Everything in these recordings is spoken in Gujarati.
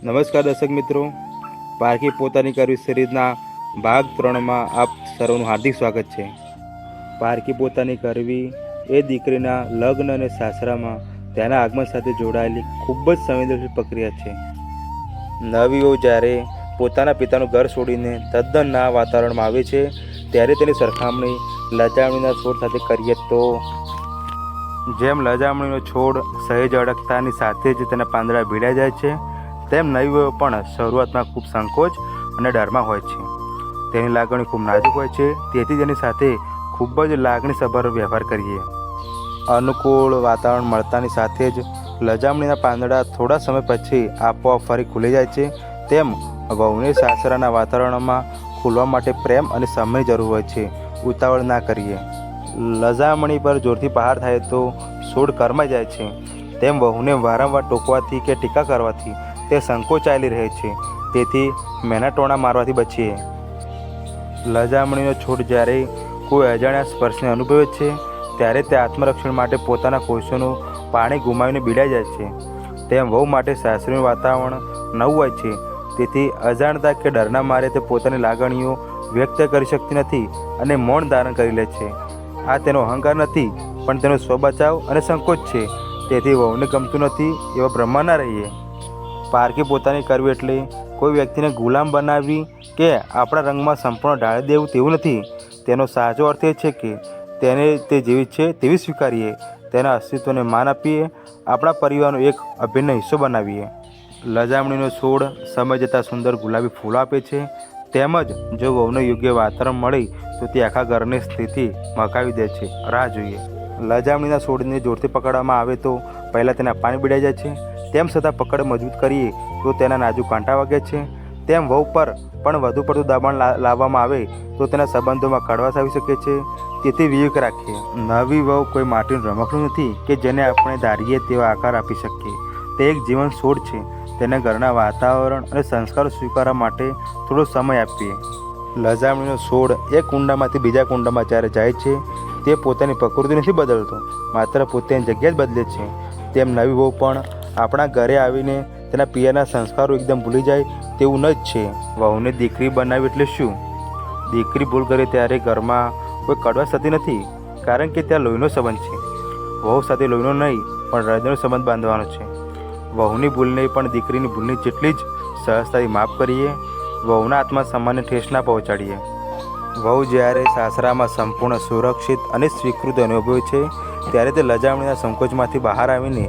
નમસ્કાર દર્શક મિત્રો, પારકી પોતાની કરવી સિરીઝના ભાગ 3માં આપ સર્વનું હાર્દિક સ્વાગત છે. પારકી પોતાની કરવી એ દીકરીના લગ્ન અને સાસરામાં તેના આગમન સાથે જોડાયેલી ખૂબ જ સંવેદનશીલ પ્રક્રિયા છે. નવી વહુ જ્યારે પોતાના પિતાનું ઘર છોડીને તદ્દન નવા વાતાવરણમાં આવે છે ત્યારે તેની સરખામણી લજામણીના છોડ સાથે કરીએ તો જેમ લજામણીનો છોડ સહેજ અડકતાની સાથે જ તેના પાંદડા ભીડાઈ જાય છે, તેમ નવી વહુ પણ શરૂઆતમાં ખૂબ સંકોચ અને ડરમાં હોય છે. તેની લાગણી ખૂબ નાજુક હોય છે, તેથી તેની સાથે ખૂબ જ લાગણીસભર વ્યવહાર કરીએ. અનુકૂળ વાતાવરણ મળતાની સાથે જ લજામણીના પાંદડા થોડા સમય પછી આપોઆપ ફરી ખુલી જાય છે. તેમ વહુને સાસરાના વાતાવરણમાં ખુલવા માટે પ્રેમ અને સમયની જરૂર હોય છે. ઉતાવળ ના કરીએ. લજામણી પર જોરથી પ્રહાર થાય તો છોડ કરમાઈ જાય છે. તેમ વહુને વારંવાર ટોકવાથી કે ટીકા કરવાથી તે સંકોચાયેલી રહે છે, તેથી મેના ટોણા મારવાથી બચીએ. લજામણીનો છોડ જ્યારે કોઈ અજાણ્યા સ્પર્શને અનુભવે છે ત્યારે તે આત્મરક્ષણ માટે પોતાના કોષોનું પાણી ગુમાવીને બીડાઈ જાય છે. તેમ વહુ માટે સાસરીનું વાતાવરણ નવું હોય છે, તેથી અજાણતા કે ડરના મારે તે પોતાની લાગણીઓ વ્યક્ત કરી શકતી નથી અને મૌન ધારણ કરી લે છે. આ તેનો અહંકાર નથી, પણ તેનો સ્વબચાવ અને સંકોચ છે. તેથી વહુને ગમતું નથી એવા ભ્રમમાં ના રહીએ. પારકી પોતાની કરવી એટલે કોઈ વ્યક્તિને ગુલામ બનાવવી કે આપણા રંગમાં સંપૂર્ણ ઢાળી દેવું તેવું નથી. તેનો સાચો અર્થ એ છે કે તેને તે જેવી છે તેવી સ્વીકારીએ, તેના અસ્તિત્વને માન આપીએ, આપણા પરિવારનો એક અભિન્ન હિસ્સો બનાવીએ. લજામણીનો છોડ સમય જતાં સુંદર ગુલાબી ફૂલો આપે છે. તેમજ જો વહુને યોગ્ય વાતાવરણ મળે તો તે આખા ઘરની સ્થિતિ મકાવી દે છે. રાહ જોઈએ. લજામણીના છોડને જોરથી પકડવામાં આવે તો પહેલાં તેના પાન બીડાઈ જાય છે. તેમ છતાં પકડ મજબૂત કરીએ તો તેના નાજુક કાંટા વાગે છે. તેમ વહુ પર પણ વધુ પડતું દબાણ લાવવામાં આવે તો તેના સંબંધોમાં કડવાશ આવી શકે છે. તેથી વિવેક રાખીએ. નવી વહુ કોઈ માટીનું રમકડું નથી કે જેને આપણે ધારીએ તેવા આકાર આપી શકીએ. તે એક જીવન છોડ છે. તેને ઘરના વાતાવરણ અને સંસ્કારો સ્વીકારવા માટે થોડો સમય આપીએ. લજામણીનો છોડ એક કુંડામાંથી બીજા કુંડામાં જ્યારે જાય છે તે પોતાની પ્રકૃતિ નથી બદલતો, માત્ર પોતાની જગ્યા જ બદલે છે. તેમ નવી વહુ પણ આપણા ઘરે આવીને તેના પિયરના સંસ્કારો એકદમ ભૂલી જાય તેવું ન જ છે. વહુને દીકરી બનાવી એટલે શું? દીકરી ભૂલ કરે ત્યારે ઘરમાં કોઈ કડવાશ થતી નથી, કારણ કે ત્યાં લોહીનો સંબંધ છે. વહુ સાથે લોહીનો નહીં પણ હૃદયનો સંબંધ બાંધવાનો છે. વહુની ભૂલને પણ દીકરીની ભૂલની જેટલી જ સહજતાથી માફ કરીએ. વહુના આત્મા સન્માનને ઠેસ ના પહોંચાડીએ. વહુ જ્યારે સાસરામાં સંપૂર્ણ સુરક્ષિત અને સ્વીકૃત અનુભવે છે ત્યારે તે લજામણીના સંકોચમાંથી બહાર આવીને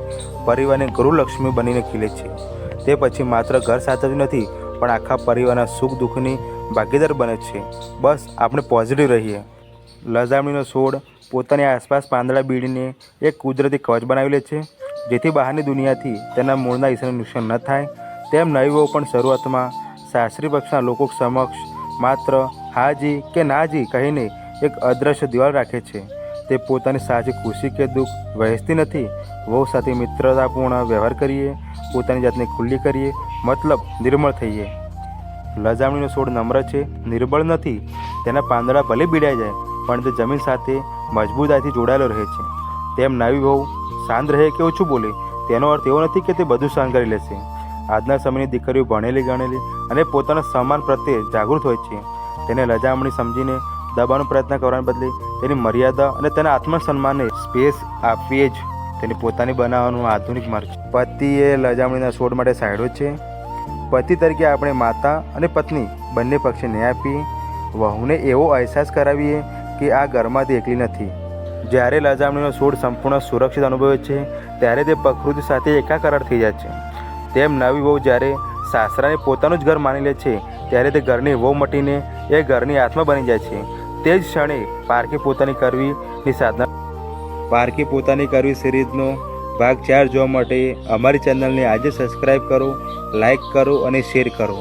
પરિવારની ગૃહલક્ષ્મી બનીને ખીલે છે. તે પછી માત્ર ઘર સાચવતી નથી પણ આખા પરિવારના સુખ દુઃખની ભાગીદાર બને છે. બસ આપણે પોઝિટિવ રહીએ. લજામણીનો છોડ પોતાની આસપાસ પાંદડા બીડીને એક કુદરતી કવચ બનાવી લે છે, જેથી બહારની દુનિયાથી તેના મૂળના ઈશ્વરને નુકસાન ન થાય. તેમ નવી વહુ પણ શરૂઆતમાં સાસરી પક્ષના લોકો સમક્ષ માત્ર હાજી કે નાજી કહીને એક અદૃશ્ય દિવાલ રાખે છે. તે પોતાની સાચી ખુશી કે દુઃખ વહેંચતી નથી. વહુ સાથે મિત્રતાપૂર્ણ વ્યવહાર કરીએ, પોતાની જાતને ખુલ્લી કરીએ, મતલબ નિર્મળ થઈએ. લજામણીનો છોડ નમ્ર છે, નિર્બળ નથી. તેના પાંદડા ભલે બીડાઈ જાય પણ તે જમીન સાથે મજબૂતાઈથી જોડાયેલો રહે છે. તેમ નવી વહુ શાંત રહે કે ઓછું બોલે તેનો અર્થ એવો નથી કે તે બધું સહન કરી લેશે. આજના સમયની દીકરીઓ ભણેલી ગણેલી અને પોતાના સન્માન પ્રત્યે જાગૃત હોય છે. તેને લજામણી સમજીને દબાવવાનો પ્રયત્ન કરવાને બદલે તેની મર્યાદા અને તેના આત્મસન્માનને સ્પેસ આપીએ જ તેની પોતાની બનાવવાનું આધુનિક માર્ગ છે. પતિએ લજામણીના છોડ માટે સાયડો છે. પતિ તરીકે આપણે માતા અને પત્ની બંને પક્ષે ન્યાય આપીએ. વહુને એવો અહેસાસ કરાવીએ કે આ ઘરમાંથી એકલી નથી. જ્યારે લજામણીનો છોડ સંપૂર્ણ સુરક્ષિત અનુભવે છે ત્યારે તે પ્રકૃતિ સાથે એકાકાર થઈ જાય છે. તેમ નવી વહુ જ્યારે સાસરાને પોતાનું જ ઘર માની લે છે ત્યારે તે ઘરની વહુ મટીને એ ઘરની આત્મા બની જાય છે. તે જ ક્ષણે પારકી પોતાની કરવીની સાધના. પારકી પોતાની કરવી સિરીઝનો ભાગ 4 જોવા માટે અમારી ચેનલને આજે સબસ્ક્રાઈબ કરો, લાઈક કરો અને શેર કરો.